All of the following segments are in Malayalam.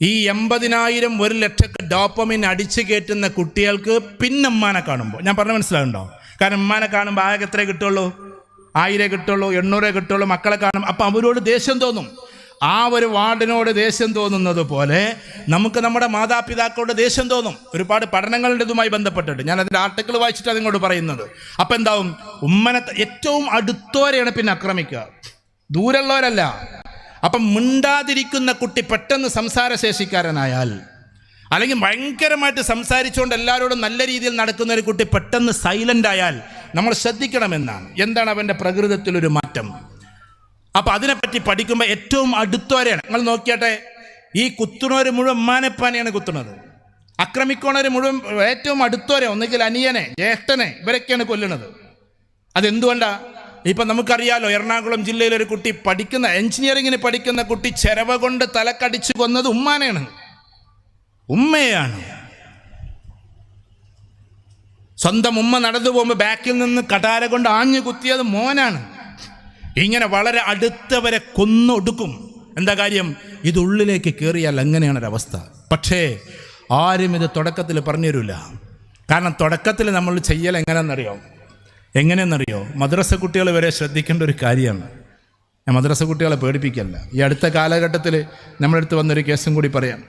ഈ 80,000 1 ലക്ഷക്ക് ഡോപ്പമിൻ അടിച്ചു കയറ്റുന്ന കുട്ടികൾക്ക് പിന്നെ ഉമ്മാനെ കാണുമ്പോൾ, ഞാൻ പറഞ്ഞ മനസ്സിലാകുന്നുണ്ടോ? കാരണം ഉമ്മാനെ കാണുമ്പോൾ ആകെ എത്രേ കിട്ടുള്ളൂ? 1000 കിട്ടുള്ളൂ, 800 കിട്ടുള്ളൂ. മക്കളെ കാണും, അപ്പം അവരോട് ദേഷ്യം തോന്നും. ആ ഒരു വാർഡിനോട് ദേഷ്യം തോന്നുന്നത് പോലെ നമുക്ക് നമ്മുടെ മാതാപിതാക്കളോട് ദേഷ്യം തോന്നും. ഒരുപാട് പഠനങ്ങളുടെ ഇതുമായി ബന്ധപ്പെട്ടിട്ട് ഞാൻ അതിൻ്റെ ആർട്ടിക്കിൾ വായിച്ചിട്ട് അതിങ്ങോട്ട് പറയുന്നത്. അപ്പം എന്താവും? ഉമ്മനെ ഏറ്റവും അടുത്തോരെയാണ് പിന്നെ ആക്രമിക്കുക, ദൂരമുള്ളവരല്ല. അപ്പം മിണ്ടാതിരിക്കുന്ന കുട്ടി പെട്ടെന്ന് സംസാരശേഷിക്കാരനായാൽ, അല്ലെങ്കിൽ ഭയങ്കരമായിട്ട് സംസാരിച്ചുകൊണ്ട് എല്ലാവരോടും നല്ല രീതിയിൽ നടക്കുന്ന ഒരു കുട്ടി പെട്ടെന്ന് സൈലൻ്റ് ആയാൽ നമ്മൾ ശ്രദ്ധിക്കണമെന്നാണ്. എന്താണ് അവൻ്റെ പ്രകൃതത്തിലൊരു മാറ്റം? അപ്പം അതിനെപ്പറ്റി പഠിക്കുമ്പോൾ ഏറ്റവും അടുത്തോരെയാണ്. നിങ്ങൾ നോക്കിയാട്ടെ, ഈ കുത്തുണവർ മുഴുവൻ ഉമ്മാനെപ്പാനെയാണ് കുത്തുന്നത്. ആക്രമിക്കണവർ മുഴുവൻ ഏറ്റവും അടുത്തോരെ, ഒന്നുകിൽ അനിയനെ, ജ്യേഷ്ഠനെ, ഇവരൊക്കെയാണ് കൊല്ലുന്നത്. അതെന്തുകൊണ്ടാണ്? ഇപ്പം നമുക്കറിയാലോ, എറണാകുളം ജില്ലയിലൊരു കുട്ടി പഠിക്കുന്ന, എഞ്ചിനീയറിങ്ങിന് പഠിക്കുന്ന കുട്ടി ചെരവ കൊണ്ട് തലക്കടിച്ചു കൊന്നത് ഉമ്മാനെയാണ്, ഉമ്മയാണ്. സ്വന്തം ഉമ്മ നടന്നു പോകുമ്പോൾ ബാക്കിൽ നിന്ന് കടാര കൊണ്ട് ആഞ്ഞു കുത്തിയത് മോനാണ്. ഇങ്ങനെ വളരെ അടുത്തവരെ കൊന്നൊടുക്കും. എന്താ കാര്യം? ഇത് ഉള്ളിലേക്ക് കയറിയാൽ അങ്ങനെയാണൊരവസ്ഥ. പക്ഷേ ആരും ഇത് തുടക്കത്തിൽ പറഞ്ഞു തരില്ല. കാരണം തുടക്കത്തിൽ നമ്മൾ ചെയ്യൽ എങ്ങനെയെന്നറിയോ? മദ്രസ കുട്ടികൾ വരെ ശ്രദ്ധിക്കേണ്ട ഒരു കാര്യമാണ്. ഞാൻ മദ്രസ കുട്ടികളെ പേടിപ്പിക്കല്ല. ഈ അടുത്ത കാലഘട്ടത്തിൽ നമ്മുടെ അടുത്ത് വന്നൊരു കേസും കൂടി പറയാം.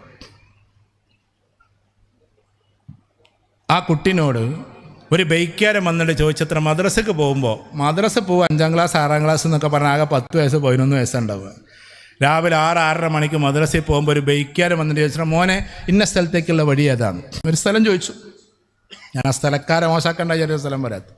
ആ കുട്ടിനോട് ഒരു ബൈക്കാരൻ വന്നിട്ട് ചോദിച്ചത്ര മദ്രസക്ക് പോകുമ്പോൾ, മദ്രസ പോകും 5ാം ക്ലാസ് 6ാം ക്ലാസ് എന്നൊക്കെ പറഞ്ഞാൽ ആകെ 10 വയസ്സ് 11 വയസ്സുണ്ടാവുക. രാവിലെ 6-6:30 മണിക്ക് മദ്രസയിൽ പോകുമ്പോൾ ഒരു ബൈക്കാരൻ വന്നിട്ട് ചോദിച്ചാൽ മോനെ ഇന്ന സ്ഥലത്തേക്കുള്ള വഴി ഏതാണ്? ഒരു സ്ഥലം ചോദിച്ചു. ഞാൻ ആ സ്ഥലക്കാരെ മോശമാക്കേണ്ട ചെറിയ സ്ഥലം പറയാത്ത.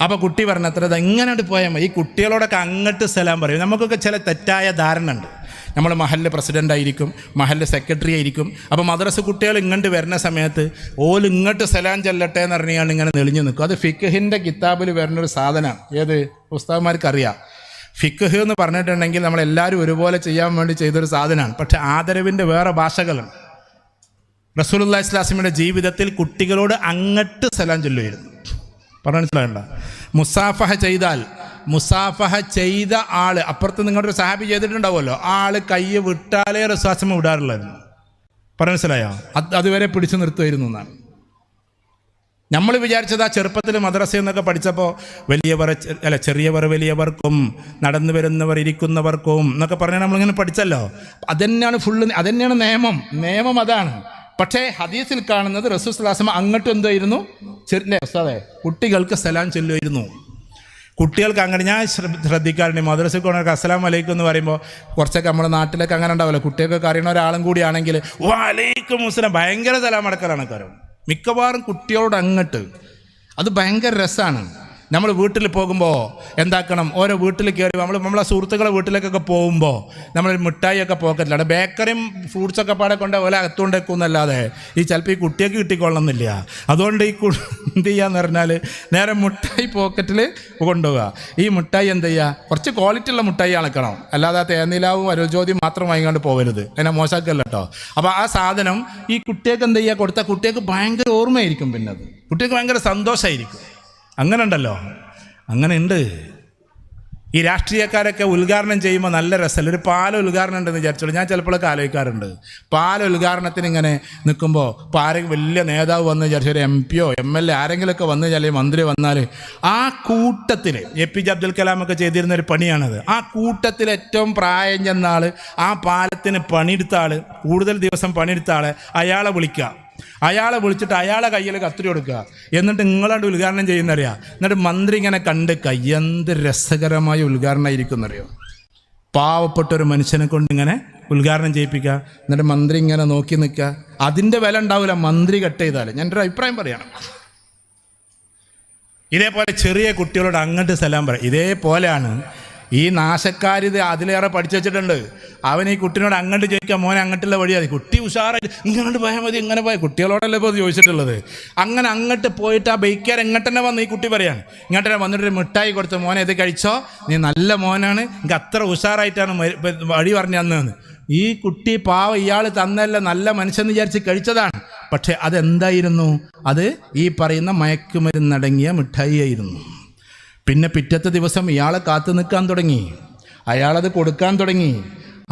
അപ്പോൾ കുട്ടി പറഞ്ഞത്ര ഇങ്ങോട്ട് പോയാൽ മതി. ഈ കുട്ടികളോടൊക്കെ അങ്ങോട്ട് സലാം പറയും. നമുക്കൊക്കെ ചില തെറ്റായ ധാരണ ഉണ്ട്. നമ്മൾ മഹല്ല് പ്രസിഡൻ്റ് ആയിരിക്കും, മഹല്ല് സെക്രട്ടറി ആയിരിക്കും. അപ്പോൾ മദ്രസ കുട്ടികൾ ഇങ്ങോട്ട് വരുന്ന സമയത്ത് ഓല് ഇങ്ങോട്ട് സലാം ചെല്ലട്ടെ എന്ന് പറഞ്ഞാണ് ഇങ്ങനെ നെളിഞ്ഞു നിൽക്കും. അത് ഫിഖ്ഹിൻ്റെ കിതാബിൽ വരുന്നൊരു സാധനമാണ്. ഏത്? ഉസ്താദ്മാർക്കറിയാം. ഫിഖ്ഹ് എന്ന് പറഞ്ഞിട്ടുണ്ടെങ്കിൽ നമ്മളെല്ലാവരും ഒരുപോലെ ചെയ്യാൻ വേണ്ടി ചെയ്തൊരു സാധനമാണ്. പക്ഷേ ആദരവിൻ്റെ വേറെ ഭാഷകളുണ്ട്. റസൂലുള്ളാഹി സ്വല്ലല്ലാഹു അലൈഹി വസല്ലമയുടെ ജീവിതത്തിൽ കുട്ടികളോട് അങ്ങോട്ട് സലാം ചൊല്ലുമായിരുന്നു. പറഞ്ഞ മനസ്സിലാകണ്ട? മുസാഫഹ ചെയ്ത ആള് അപ്പുറത്ത് നിങ്ങളുടെ ഒരു സഹാബി ചെയ്തിട്ടുണ്ടാവുമല്ലോ, ആള് കൈ വിട്ടാലേ റസൂലുള്ളാഹി വിടാറുള്ളായിരുന്നു. പറഞ്ഞ മനസ്സിലായോ? അതുവരെ പിടിച്ചു നിർത്തുമായിരുന്നു എന്നാണ്. നമ്മൾ വിചാരിച്ചത് ആ ചെറുപ്പത്തിൽ മദ്രസ എന്നൊക്കെ പഠിച്ചപ്പോൾ ചെറിയവർ വലിയവർക്കും നടന്നു വരുന്നവർ ഇരിക്കുന്നവർക്കും എന്നൊക്കെ പറഞ്ഞാൽ നമ്മളിങ്ങനെ പഠിച്ചല്ലോ. അതന്നെയാണ് അതന്നെയാണ് നിയമം അതാണ്. പക്ഷേ ഹദീസിൽ കാണുന്നത് റസൂൽ സ്വല്ലല്ലാഹു അലൈഹി വസല്ലം അങ്ങോട്ടും എന്തായിരുന്നു? കുട്ടികൾക്ക് സലാം ചൊല്ലുമായിരുന്നു. കുട്ടികൾക്ക് അങ്ങനെ ഞാൻ ശ്രദ്ധിക്കാറുണ്ട്. മദ്രസയിൽ കൊണ്ടൊക്കെ അസ്സലാമു അലൈക്കും എന്ന് പറയുമ്പോൾ കുറച്ചൊക്കെ നമ്മുടെ നാട്ടിലൊക്കെ അങ്ങനെ ഉണ്ടാവില്ല. കുട്ടികൾക്ക് അറിയുന്ന ഒരാളും കൂടിയാണെങ്കിൽ വലൈക്കും മുസ്സലാം ഭയങ്കര സലാം അടക്കലാണ് കാര്യം. മിക്കവാറും കുട്ടികളോട് അങ്ങോട്ട് അത് ഭയങ്കര രസമാണ്. നമ്മൾ വീട്ടിൽ പോകുമ്പോൾ എന്താക്കണം, ഓരോ വീട്ടിൽ കയറി നമ്മളെ സുഹൃത്തുക്കളെ വീട്ടിലേക്കൊക്കെ പോകുമ്പോൾ നമ്മൾ മിഠായിയൊക്കെ പോക്കറ്റിലാണ്, ബേക്കറിയും ഫ്രൂട്ട്സൊക്കെ പാടെ കൊണ്ട് ഓല അകത്തുകൊണ്ടേക്കുന്നല്ലാതെ ചിലപ്പോൾ ഈ കുട്ടിയൊക്കെ കിട്ടിക്കൊള്ളണമെന്നില്ല. അതുകൊണ്ട് എന്ത് ചെയ്യാന്ന് പറഞ്ഞാൽ നേരെ മിഠായി പോക്കറ്റിൽ കൊണ്ടുപോവുക. ഈ മിഠായി എന്ത് ചെയ്യുക? കുറച്ച് ക്വാളിറ്റി ഉള്ള മിഠായി അളക്കണം, അല്ലാതെ തേനിലാവും അരുജ്യോതിയും മാത്രം വാങ്ങിക്കൊണ്ട് പോകരുത്. അതിനെ മോശമാക്കല്ല കേട്ടോ. അപ്പോൾ ആ സാധനം ഈ കുട്ടിയൊക്കെ എന്ത് ചെയ്യുക? കൊടുത്താൽ കുട്ടികൾക്ക് ഭയങ്കര ഓർമ്മയായിരിക്കും. പിന്നെ അത് കുട്ടികൾക്ക് ഭയങ്കര സന്തോഷമായിരിക്കും. അങ്ങനെ ഉണ്ടല്ലോ, അങ്ങനെ ഉണ്ട്. ഈ രാഷ്ട്രീയക്കാരൊക്കെ ഉദ്ഘാടനം ചെയ്യുമ്പോൾ നല്ല രസമല്ല. ഒരു പാല ഉദ്ഘാടനം ഉണ്ടെന്ന് വിചാരിച്ചോളൂ. ഞാൻ ചിലപ്പോഴൊക്കെ ആലോചിക്കാറുണ്ട്, പാല ഉദ്ഘാടനത്തിന് ഇങ്ങനെ നിൽക്കുമ്പോൾ ഇപ്പോൾ ആരെങ്കിലും വലിയ നേതാവ് വന്ന് വിചാരിച്ചു, ഒരു MP യോ MLA ആരെങ്കിലുമൊക്കെ വന്ന് അല്ലെങ്കിൽ മന്ത്രി വന്നാൽ ആ കൂട്ടത്തിൽ APJ അബ്ദുൽ കലാമൊക്കെ ചെയ്തിരുന്ന ഒരു പണിയാണത്. ആ കൂട്ടത്തിൽ ഏറ്റവും പ്രായം ചെന്ന ആൾ, ആ പാലത്തിന് പണിയെടുത്ത ആൾ, കൂടുതൽ ദിവസം പണിയെടുത്ത ആൾ, അയാളെ വിളിച്ചിട്ട് അയാളെ കയ്യിൽ കത്തിരി കൊടുക്കുക. എന്നിട്ട് നിങ്ങളാണ്ട് ഉദ്ഘാടനം ചെയ്യുന്നറിയാം. എന്നിട്ട് മന്ത്രി ഇങ്ങനെ കണ്ട് എന്ത് രസകരമായ ഉദ്ഘാടനമായിരിക്കും എന്നറിയോ? പാവപ്പെട്ട ഒരു മനുഷ്യനെ കൊണ്ട് ഇങ്ങനെ ഉദ്ഘാടനം ചെയ്യിപ്പിക്കുക. എന്നിട്ട് മന്ത്രി ഇങ്ങനെ നോക്കി നിൽക്കുക. അതിൻ്റെ വില ഉണ്ടാവില്ല മന്ത്രി കട്ട് ചെയ്താൽ. ഞാൻ ഒരു അഭിപ്രായം പറയണം. ഇതേപോലെ ചെറിയ കുട്ടികളോട് അങ്ങോട്ട് സലാം പറയും. ഇതേപോലെയാണ് ഈ നാശക്കാരിത് അതിലേറെ പഠിച്ചു വെച്ചിട്ടുണ്ട്. അവൻ ഈ കുട്ടിനോട് അങ്ങോട്ട് ചോദിക്കാം, മോനെ അങ്ങോട്ടുള്ള വഴിയാതി. കുട്ടി ഉഷാറായിട്ട് ഇങ്ങോട്ട് പോയാൽ മതി, ഇങ്ങനെ പോയാൽ. കുട്ടികളോടല്ലേ ഇപ്പോൾ ചോദിച്ചിട്ടുള്ളത്. അങ്ങനെ അങ്ങോട്ട് പോയിട്ട് ആ ബൈക്കാർ എങ്ങോട്ട് തന്നെ വന്ന് ഈ കുട്ടി പറയാണ്, ഇങ്ങോട്ട് തന്നെ വന്നിട്ടൊരു മിഠായി കൊടുത്ത്, മോനെ ഇത് കഴിച്ചോ, നീ നല്ല മോനാണ്, എനിക്ക് അത്ര ഉഷാറായിട്ടാണ് വഴി പറഞ്ഞു തന്നതെന്ന്. ഈ കുട്ടി പാവം ഇയാൾ തന്നല്ല, നല്ല മനുഷ്യൻ വിചാരിച്ച് കഴിച്ചതാണ്. പക്ഷെ അതെന്തായിരുന്നു? അത് ഈ പറയുന്ന മയക്കുമരുന്നടങ്ങിയ മിഠായി ആയിരുന്നു. പിന്നെ പിറ്റത്തെ ദിവസം ഇയാളെ കാത്തു നിൽക്കാൻ തുടങ്ങി, അയാളത് കൊടുക്കാൻ തുടങ്ങി.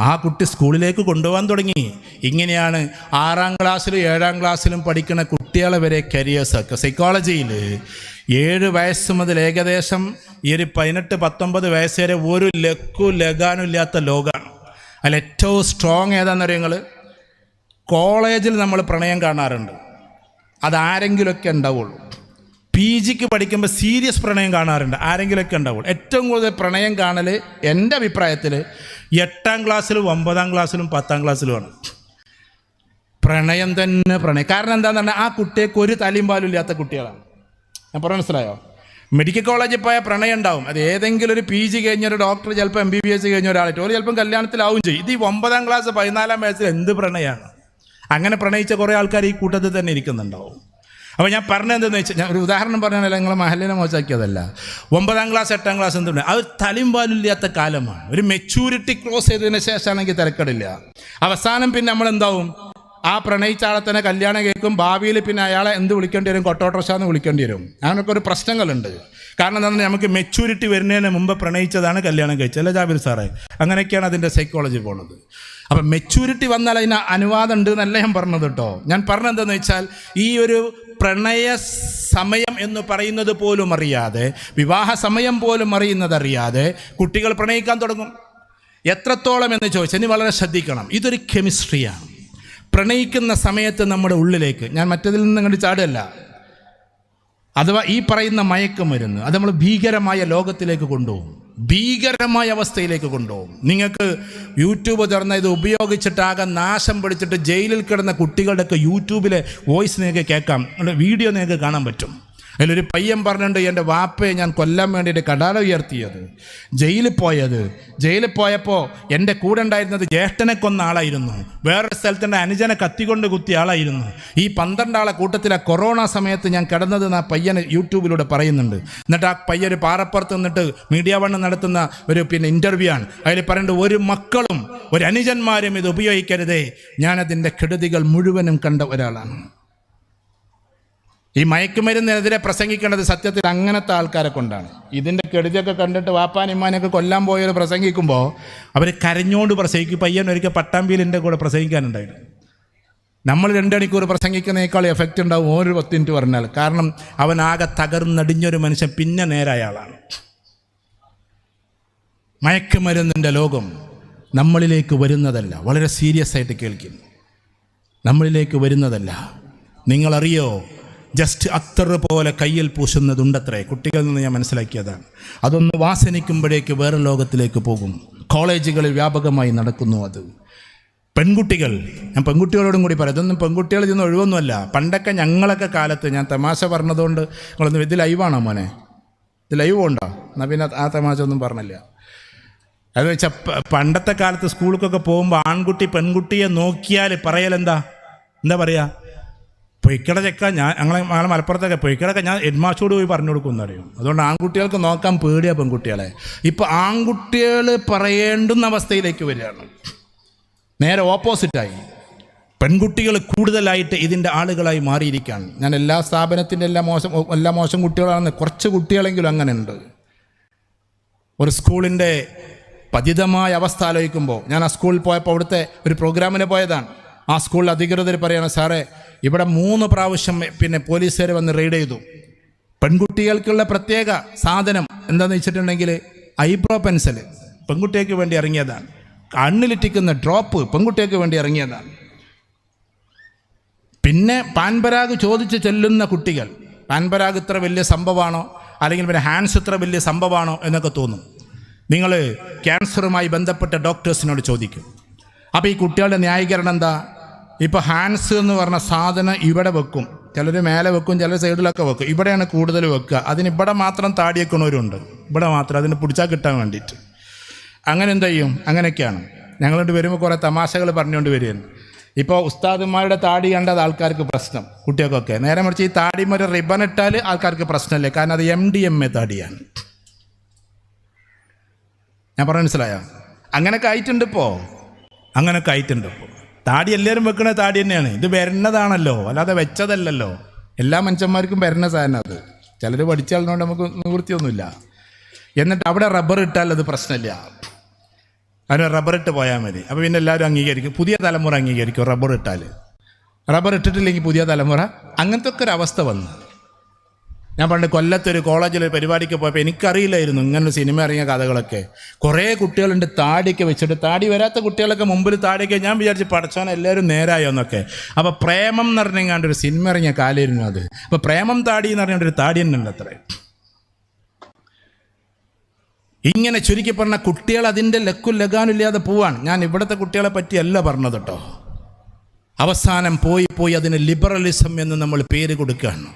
ആ കുട്ടി സ്കൂളിലേക്ക് കൊണ്ടുപോകാൻ തുടങ്ങി. ഇങ്ങനെയാണ് 6ാം ക്ലാസ്സിലും 7ാം ക്ലാസ്സിലും പഠിക്കുന്ന കുട്ടികളെ വരെ കരിയേഴ്സൊക്കെ. സൈക്കോളജിയിൽ 7 വയസ്സ് മുതൽ ഏകദേശം ഈ ഒരു 18-19 വയസ്സ് വരെ ഒരു ലഗാനും ഇല്ലാത്ത ലോകമാണ്. അതിൽ ഏറ്റവും സ്ട്രോങ് ഏതാണെന്ന് അറിയുങ്ങൾ, കോളേജിൽ നമ്മൾ പ്രണയം കാണാറുണ്ട്, അതാരെങ്കിലുമൊക്കെ ഉണ്ടാവുള്ളൂ. PGക്ക് പഠിക്കുമ്പോൾ സീരിയസ് പ്രണയം കാണാറുണ്ട്, ആരെങ്കിലുമൊക്കെ ഉണ്ടാവുള്ളൂ. ഏറ്റവും കൂടുതൽ പ്രണയം കാണൽ എൻ്റെ അഭിപ്രായത്തിൽ 8ാം ക്ലാസ്സിലും 9ാം ക്ലാസ്സിലും 10ാം ക്ലാസ്സിലുമാണ്. പ്രണയം തന്നെ പ്രണയം. കാരണം എന്താണെന്ന് പറഞ്ഞാൽ ആ കുട്ടിക്ക് ഒരു തലയും പാലും ഇല്ലാത്ത കുട്ടികളാണ്. ഞാൻ പറഞ്ഞ മനസ്സിലായോ? മെഡിക്കൽ കോളേജിൽ പോയാൽ പ്രണയം ഉണ്ടാവും. അത് ഏതെങ്കിലും ഒരു PG കഴിഞ്ഞൊരു ഡോക്ടർ, ചിലപ്പോൾ MBBS കഴിഞ്ഞ ഒരാളായിട്ട് ഒരു ചിലപ്പം കല്യാണത്തിലാവും ചെയ്യും. ഇത് ഈ 9ാം ക്ലാസ് 14ാം വയസ്സിൽ എന്ത് പ്രണയമാണ്? അങ്ങനെ പ്രണയിച്ച കുറേ ആൾക്കാർ ഈ കൂട്ടത്തിൽ തന്നെ ഇരിക്കുന്നുണ്ടാവും. അപ്പോൾ ഞാൻ പറഞ്ഞതെന്തെന്ന് വെച്ചാൽ, ഞാൻ ഒരു ഉദാഹരണം പറഞ്ഞാൽ നിങ്ങളെ മഹലിനെ മോശമാക്കിയതല്ല. 9ാം ക്ലാസ് 8ാം ക്ലാസ് എന്തുണ്ട്, അത് തലയും പാലില്ലാത്ത കാലമാണ്. ഒരു മെച്യൂരിറ്റി ക്രോസ് ചെയ്തതിന് ശേഷമാണെങ്കിൽ തിരക്കടില്ല. അവസാനം പിന്നെ നമ്മളെന്താവും, ആ പ്രണയിച്ച ആളെ തന്നെ കല്യാണം കേൾക്കും. ഭാവിയിൽ പിന്നെ അയാളെ എന്ത് വിളിക്കേണ്ടി വരും, കൊട്ടോട്രഷാന്ന് വിളിക്കേണ്ടി വരും. അങ്ങനെയൊക്കെ ഒരു പ്രശ്നങ്ങളുണ്ട്. കാരണം എന്താണെന്ന്, നമുക്ക് മെച്യൂരിറ്റി വരുന്നതിന് മുമ്പ് പ്രണയിച്ചതാണ് കല്യാണം കഴിച്ചത്, അല്ലേ ജാബിർ സാറേ? അങ്ങനെയൊക്കെയാണ് അതിൻ്റെ സൈക്കോളജി പോണത്. അപ്പം മെച്യൂരിറ്റി വന്നാൽ അതിന് അനുവാദം ഉണ്ട് എന്നല്ല ഞാൻ പറഞ്ഞത് കേട്ടോ. ഞാൻ പറഞ്ഞതെന്താണെന്ന് വെച്ചാൽ, ഈ ഒരു പ്രണയ സമയം എന്ന് പറയുന്നത് പോലും അറിയാതെ, വിവാഹ സമയം പോലും അറിയുന്നതറിയാതെ കുട്ടികൾ പ്രണയിക്കാൻ തുടങ്ങും. എത്രത്തോളം എന്ന് ചോദിച്ചാൽ ഇനി വളരെ ശ്രദ്ധിക്കണം. ഇതൊരു കെമിസ്ട്രിയാണ്. പ്രണയിക്കുന്ന സമയത്ത് നമ്മുടെ ഉള്ളിലേക്ക്, ഞാൻ മറ്റതിൽ നിന്ന് അങ്ങോട്ട് ചാടുകയല്ല, അഥവാ ഈ പറയുന്ന മയക്കുമരുന്ന് അത് നമ്മൾ ഭീകരമായ ലോകത്തിലേക്ക് കൊണ്ടുപോകും, ഭീകരമായ അവസ്ഥയിലേക്ക് കൊണ്ടുപോകും. നിങ്ങൾക്ക് യൂട്യൂബ് തുറന്ന ഇത് ഉപയോഗിച്ചിട്ടാകെ നാശം പിടിച്ചിട്ട് ജയിലിൽ കിടന്ന കുട്ടികളുടെയൊക്കെ യൂട്യൂബിലെ വോയിസ് നിങ്ങൾക്ക് കേൾക്കാം, വീഡിയോ നിങ്ങൾക്ക് കാണാൻ പറ്റും. അതിലൊരു പയ്യൻ പറഞ്ഞിട്ടുണ്ട്, എൻ്റെ വാപ്പയെ ഞാൻ കൊല്ലാൻ വേണ്ടിയിട്ട് കടാല ഉയർത്തിയത്, ജയിലിൽ പോയപ്പോൾ എൻ്റെ കൂടെ ഉണ്ടായിരുന്നത് ജ്യേഷ്ഠനെ കൊന്ന ആളായിരുന്നു, വേറൊരു സ്ഥലത്ത് എൻ്റെ അനുജനെ കത്തിക്കൊണ്ട് കുത്തിയ ആളായിരുന്നു. ഈ 12 ആളെ കൂട്ടത്തിലെ കൊറോണ സമയത്ത് ഞാൻ കിടന്നതെന്ന് ആ പയ്യന് യൂട്യൂബിലൂടെ പറയുന്നുണ്ട്. എന്നിട്ട് ആ പയ്യന് പാറപ്പുറത്ത് നിന്നിട്ട് മീഡിയ വൺ നടത്തുന്ന ഒരു ഇൻ്റർവ്യൂ ആണ്. അതിൽ പറയുന്നത്, ഒരു മക്കളും ഒരു അനുജന്മാരും ഇത് ഉപയോഗിക്കരുതേ, ഞാനതിൻ്റെ കെടുതികൾ മുഴുവനും കണ്ട ഒരാളാണ്. ഈ മയക്കുമരുന്നിനെതിരെ പ്രസംഗിക്കേണ്ടത് സത്യത്തിൽ അങ്ങനത്തെ ആൾക്കാരെ കൊണ്ടാണ്. ഇതിൻ്റെ കെടുതിയൊക്കെ കണ്ടിട്ട് വാപ്പാനിമ്മാനൊക്കെ കൊല്ലാൻ പോയവർ പ്രസംഗിക്കുമ്പോൾ അവർ കരഞ്ഞോണ്ട് പ്രസംഗിക്കും. പയ്യൻ ഒരിക്കൽ പട്ടാമ്പിയിലിൻ്റെ കൂടെ പ്രസംഗിക്കാനുണ്ടായിരുന്നു. നമ്മൾ 2 മണിക്കൂർ പ്രസംഗിക്കുന്നതിനേക്കാൾ എഫക്റ്റ് ഉണ്ടാവും ഒരു 10 മിനിറ്റ് പറഞ്ഞാൽ. കാരണം അവൻ ആകെ തകർന്നടിഞ്ഞൊരു മനുഷ്യൻ പിന്നെ നേരായ ആളാണ്. മയക്കുമരുന്നിൻ്റെ ലോകം നമ്മളിലേക്ക് വരുന്നതല്ല. വളരെ സീരിയസ് ആയിട്ട് കേൾക്കും. നമ്മളിലേക്ക് വരുന്നതല്ല. നിങ്ങളറിയോ, ജസ്റ്റ് അത്തർ പോലെ കയ്യിൽ പൂശുന്നതുണ്ടത്രേ. കുട്ടികളിൽ നിന്ന് ഞാൻ മനസ്സിലാക്കിയതാണ്. അതൊന്ന് വാസനിക്കുമ്പോഴേക്ക് വേറെ ലോകത്തിലേക്ക് പോകും. കോളേജുകളിൽ വ്യാപകമായി നടക്കുന്നു അത്. പെൺകുട്ടികൾ, ഞാൻ പെൺകുട്ടികളോടും കൂടി പറയാം, ഇതൊന്നും പെൺകുട്ടികൾ ഇതൊന്നും ഒഴിവൊന്നുമല്ല. പണ്ടൊക്കെ ഞങ്ങളൊക്കെ കാലത്ത്, ഞാൻ തമാശ പറഞ്ഞതുകൊണ്ട് നിങ്ങളൊന്നും, ഇത് ലൈവാണോ മോനെ, ഇത് ലൈവ് ഉണ്ടോ? എന്നാൽ പിന്നെ ആ തമാശ ഒന്നും പറഞ്ഞില്ല. അത് വെച്ചാൽ പണ്ടത്തെ കാലത്ത് സ്കൂളിലേക്കൊക്കെ പോകുമ്പോൾ ആൺകുട്ടി പെൺകുട്ടിയെ നോക്കിയാൽ പറയലെന്താ പറയുക, പൊയ്ക്കട ചെക്ക. ഞങ്ങളെ മലപ്പുറത്തൊക്കെ പൊയ്ക്കടൊക്കെ ഞാൻ ഹെഡ്മാസ്റ്ററോട് പോയി പറഞ്ഞു കൊടുക്കുമെന്ന് അറിയും. അതുകൊണ്ട് ആൺകുട്ടികൾക്ക് നോക്കാൻ പേടിയാണ് പെൺകുട്ടികളെ. ഇപ്പോൾ ആൺകുട്ടികൾ പറയേണ്ടുന്ന അവസ്ഥയിലേക്ക് വരികയാണ്. നേരെ ഓപ്പോസിറ്റായി പെൺകുട്ടികൾ കൂടുതലായിട്ട് ഇതിൻ്റെ ആളുകളായി മാറിയിരിക്കുകയാണ്. ഞാൻ എല്ലാ സ്ഥാപനത്തിൻ്റെ എല്ലാ മോശം കുട്ടികളാണെന്ന്, കുറച്ച് കുട്ടികളെങ്കിലും അങ്ങനെ ഉണ്ട്. ഒരു സ്കൂളിൻ്റെ പതിതമായ അവസ്ഥ ആലോചിക്കുമ്പോൾ, ഞാൻ ആ സ്കൂളിൽ പോയപ്പോൾ അവിടുത്തെ ഒരു പ്രോഗ്രാമിന് പോയതാണ്. ആ സ്കൂളിൽ അധികൃതർ പറയാണ്, സാറേ ഇവിടെ 3 പ്രാവശ്യം പോലീസുകാർ വന്ന് റെയ്ഡ് ചെയ്തു. പെൺകുട്ടികൾക്കുള്ള പ്രത്യേക സാധനം എന്താണെന്ന് വെച്ചിട്ടുണ്ടെങ്കിൽ ഐബ്രോ പെൻസിൽ പെൺകുട്ടികൾക്ക് വേണ്ടി ഇറങ്ങിയതാണ്. കണ്ണിലിറ്റിക്കുന്ന ഡ്രോപ്പ് പെൺകുട്ടികൾക്ക് വേണ്ടി ഇറങ്ങിയതാണ്. പിന്നെ പാൻപരാഗ് ചോദിച്ച് ചെല്ലുന്ന കുട്ടികൾ, പാൻപരാഗ് ഇത്ര വലിയ സംഭവമാണോ, അല്ലെങ്കിൽ പിന്നെ ഹാൻഡ്സ് ഇത്ര വലിയ സംഭവമാണോ എന്നൊക്കെ തോന്നും. നിങ്ങൾ ക്യാൻസറുമായി ബന്ധപ്പെട്ട ഡോക്ടേഴ്സിനോട് ചോദിക്കും. അപ്പോൾ ഈ കുട്ടികളുടെ ന്യായീകരണം എന്താ? ഇപ്പോൾ ഹാൻഡ്സ് എന്ന് പറഞ്ഞ സാധനം ഇവിടെ വെക്കും, ചിലർ മേലെ വെക്കും, ചിലർ സൈഡിലൊക്കെ വെക്കും. ഇവിടെയാണ് കൂടുതൽ വെക്കുക. അതിനിവിടെ മാത്രം താടി വെക്കണവരുണ്ട്, ഇവിടെ മാത്രം അതിന് പിടിച്ചാൽ കിട്ടാൻ വേണ്ടിയിട്ട്. അങ്ങനെ എന്ത് ചെയ്യും? അങ്ങനെയൊക്കെയാണ്. ഞങ്ങളോട് വരുമ്പോൾ കുറേ തമാശകൾ പറഞ്ഞുകൊണ്ട് വരികയാണ്. ഇപ്പോൾ ഉസ്താദുമാരുടെ താടി കണ്ടത് ആൾക്കാർക്ക് പ്രശ്നം, കുട്ടികൾക്കൊക്കെ. നേരെ മറിച്ച് ഈ താടിമൊരു റിബൺ ഇട്ടാൽ ആൾക്കാർക്ക് പ്രശ്നമല്ലേ, കാരണം അത് MDMA താടിയാണ്. ഞാൻ പറഞ്ഞ മനസ്സിലായോ? അങ്ങനെയൊക്കെ ആയിട്ടുണ്ട് ഇപ്പോൾ. താടി എല്ലാവരും വെക്കണ താടി തന്നെയാണ്. ഇത് വരുന്നതാണല്ലോ, അല്ലാതെ വെച്ചതല്ലല്ലോ. എല്ലാ മനുഷ്യന്മാർക്കും വരുന്ന സാധനം അത്. ചിലർ പഠിച്ചാലുകൊണ്ട് നമുക്ക് നിവൃത്തിയൊന്നുമില്ല. എന്നിട്ട് അവിടെ റബ്ബർ ഇട്ടാൽ അത് പ്രശ്നമില്ല. അതിന് റബ്ബറിട്ട് പോയാൽ മതി. അപ്പോൾ പിന്നെ എല്ലാവരും അംഗീകരിക്കും, പുതിയ തലമുറ അംഗീകരിക്കും റബ്ബർ ഇട്ടാൽ. റബ്ബർ ഇട്ടിട്ടില്ലെങ്കിൽ പുതിയ തലമുറ, അങ്ങനത്തെ ഒക്കെ ഒരു അവസ്ഥ വന്നു. ഞാൻ പണ്ട് കൊല്ലത്തൊരു കോളേജിൽ പരിപാടിക്ക് പോയപ്പോൾ എനിക്കറിയില്ലായിരുന്നു ഇങ്ങനൊരു സിനിമ ഇറങ്ങിയ കഥകളൊക്കെ. കുറേ കുട്ടികളുണ്ട് താടിയൊക്കെ വെച്ചിട്ട്, താടി വരാത്ത കുട്ടികളൊക്കെ മുമ്പിൽ താടിയൊക്കെ. ഞാൻ വിചാരിച്ച് പഠിച്ചോനെ എല്ലാവരും നേരായോ എന്നൊക്കെ. അപ്പോൾ പ്രേമം എന്ന് പറഞ്ഞെങ്ങാണ്ട് ഒരു സിനിമ ഇറങ്ങിയ കാലായിരുന്നു അത്. അപ്പോൾ പ്രേമം താടി എന്ന് പറഞ്ഞൊരു താടി തന്നെ ഉണ്ട് അത്രേ. ഇങ്ങനെ ചുരുക്കി പറഞ്ഞ കുട്ടികൾ അതിൻ്റെ ലക്കും ലഗാനില്ലാതെ പോവാണ്. ഞാൻ ഇവിടുത്തെ കുട്ടികളെ പറ്റിയല്ല പറഞ്ഞത് കേട്ടോ. അവസാനം പോയി അതിന് ലിബറലിസം എന്ന് നമ്മൾ പേര് കൊടുക്കുകയാണ്.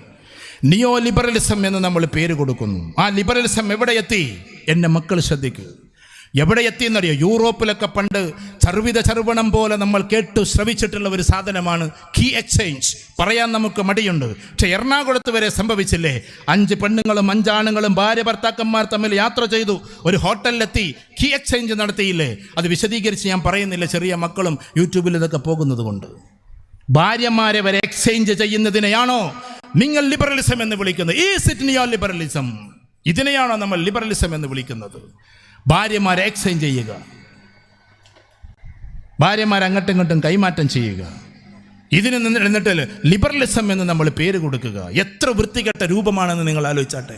നിയോ ലിബറലിസം എന്ന് നമ്മൾ പേര് കൊടുക്കുന്നു. ആ ലിബറലിസം എവിടെ എത്തി? എൻ്റെ മക്കൾ ശ്രദ്ധിക്കുക, എവിടെ എത്തിയെന്നറിയോ? യൂറോപ്പിലൊക്കെ പണ്ട് ചർവണം പോലെ നമ്മൾ കേട്ടു ശ്രവിച്ചിട്ടുള്ള ഒരു സാധനമാണ് കീ എക്സ്ചേഞ്ച്. പറയാൻ നമുക്ക് മടിയുണ്ട്, പക്ഷെ എറണാകുളത്ത് വരെ സംഭവിച്ചില്ലേ? 5 പെണ്ണുങ്ങളും 5 ആണുങ്ങളും ഭാര്യ ഭർത്താക്കന്മാർ തമ്മിൽ യാത്ര ചെയ്തു, ഒരു ഹോട്ടലിലെത്തി, കീ എക്സ്ചേഞ്ച് നടത്തിയില്ലേ? അത് വിശദീകരിച്ച് ഞാൻ പറയുന്നില്ല, ചെറിയ മക്കളും യൂട്യൂബിൽ ഇതൊക്കെ പോകുന്നത് കൊണ്ട്. ഭാര്യമാരെ വരെ എക്സ്ചേഞ്ച് ചെയ്യുന്നതിനെയാണോ നിങ്ങൾ ലിബറലിസം എന്ന് വിളിക്കുന്നത്? Is it neo liberalism? ഇതിനെയാണോ നമ്മൾ ലിബറലിസം എന്ന് വിളിക്കുന്നത്? ഭാര്യമാരെ എക്സ്ചേഞ്ച് ചെയ്യുക, ഭാര്യമാരെ അങ്ങോട്ടും ഇങ്ങോട്ടും കൈമാറ്റം ചെയ്യുക, ഇതിന് എന്നിട്ട് ലിബറലിസം എന്ന് നമ്മൾ പേര് കൊടുക്കുക. എത്ര വൃത്തികെട്ട രൂപമാണെന്ന് നിങ്ങൾ ആലോചിച്ചാട്ടെ.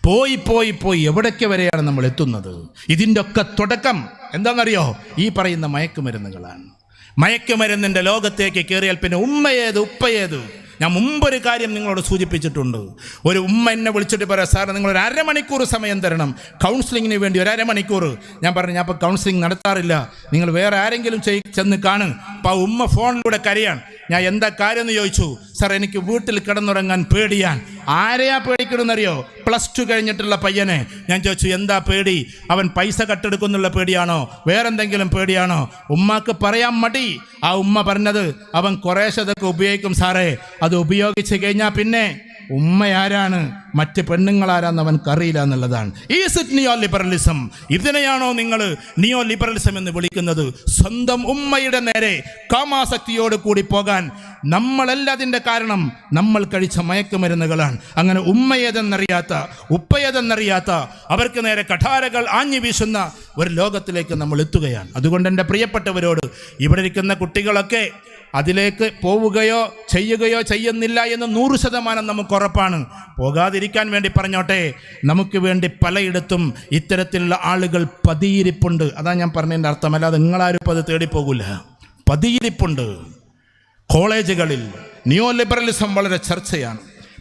പോയി എവിടേക്ക് വരെയാണ് നമ്മൾ എത്തുന്നത്? ഇതിൻ്റെ ഒക്കെ തുടക്കം എന്താണെന്നറിയോ? ഈ പറയുന്ന മയക്കുമരുന്നുകളാണ്. മയക്കുമരുന്നിൻ്റെ ലോകത്തേക്ക് കയറിയാൽ പിന്നെ ഉമ്മയേത് ഉപ്പയേത്. ഞാൻ മുമ്പൊരു കാര്യം നിങ്ങളോട് സൂചിപ്പിച്ചിട്ടുണ്ട്. ഒരു ഉമ്മ എന്നെ വിളിച്ചിട്ട് പറയാം, സാർ നിങ്ങളൊരു 1/2 മണിക്കൂർ സമയം തരണം കൗൺസിലിങ്ങിന് വേണ്ടി. ഒരു 1/2 മണിക്കൂർ. ഞാൻ പറഞ്ഞു, ഞാൻ ഇപ്പോൾ കൗൺസിലിംഗ് നടത്താറില്ല, നിങ്ങൾ വേറെ ആരെങ്കിലും ചെന്ന് കാണും. അപ്പോൾ ആ ഉമ്മ ഫോണിലൂടെ കരയാണ്. ഞാൻ എന്താ കാര്യം എന്ന് ചോദിച്ചു. സാർ എനിക്ക് വീട്ടിൽ കിടന്നുറങ്ങാൻ പേടിയാണ്. ആരെയാ പേടിക്കണമെന്നറിയോ? +2 കഴിഞ്ഞിട്ടുള്ള പയ്യനെ. ഞാൻ ചോദിച്ചു, എന്താ പേടി? അവൻ പൈസ കട്ടെടുക്കുന്നുള്ള പേടിയാണോ, വേറെന്തെങ്കിലും പേടിയാണോ? ഉമ്മാക്ക് പറയാൻ മടി. ആ ഉമ്മ പറഞ്ഞത്, അവൻ കുറേശ്ശതൊക്കെ ഉപയോഗിക്കും സാറേ, അത് ഉപയോഗിച്ച് കഴിഞ്ഞാൽ പിന്നെ ഉമ്മയാരാണ് മറ്റ് പെണ്ണുങ്ങളാരാന്ന് അവൻക്കറിയില്ല എന്നുള്ളതാണ്. Is it neo liberalism? ഇതിനെയാണോ നിങ്ങൾ നിയോ ലിബറലിസം എന്ന് വിളിക്കുന്നത്? സ്വന്തം ഉമ്മയുടെ നേരെ കാമാസക്തിയോട് കൂടി പോകാൻ നമ്മളല്ലതിൻ്റെ കാരണം നമ്മൾ കഴിച്ച മയക്കുമരുന്നുകളാണ്. അങ്ങനെ ഉമ്മയേതെന്നറിയാത്ത ഉപ്പയേതെന്നറിയാത്ത അവർക്ക് നേരെ കഠാരകൾ ആഞ്ഞു വീശുന്ന ഒരു ലോകത്തിലേക്ക് നമ്മൾ എത്തുകയാണ്. അതുകൊണ്ട് എൻ്റെ പ്രിയപ്പെട്ടവരോട്, ഇവിടെ ഇരിക്കുന്ന കുട്ടികളൊക്കെ അതിലേക്ക് പോവുകയോ ചെയ്യുന്നില്ല എന്ന് 100% നമുക്ക് ഉറപ്പാണ്. പോകാതിരിക്കാൻ വേണ്ടി പറഞ്ഞോട്ടെ, നമുക്ക് വേണ്ടി പലയിടത്തും ഇത്തരത്തിലുള്ള ആളുകൾ പതിയിരിപ്പുണ്ട്. അതാ ഞാൻ പറഞ്ഞതിൻ്റെ അർത്ഥം. അല്ലാതെ നിങ്ങളാരും ഇപ്പോൾ അത് തേടിപ്പോകില്ല. പതിയിരിപ്പുണ്ട്. കോളേജുകളിൽ നിയോ ലിബറലിസം വളരെ ചർച്ചയാണ്.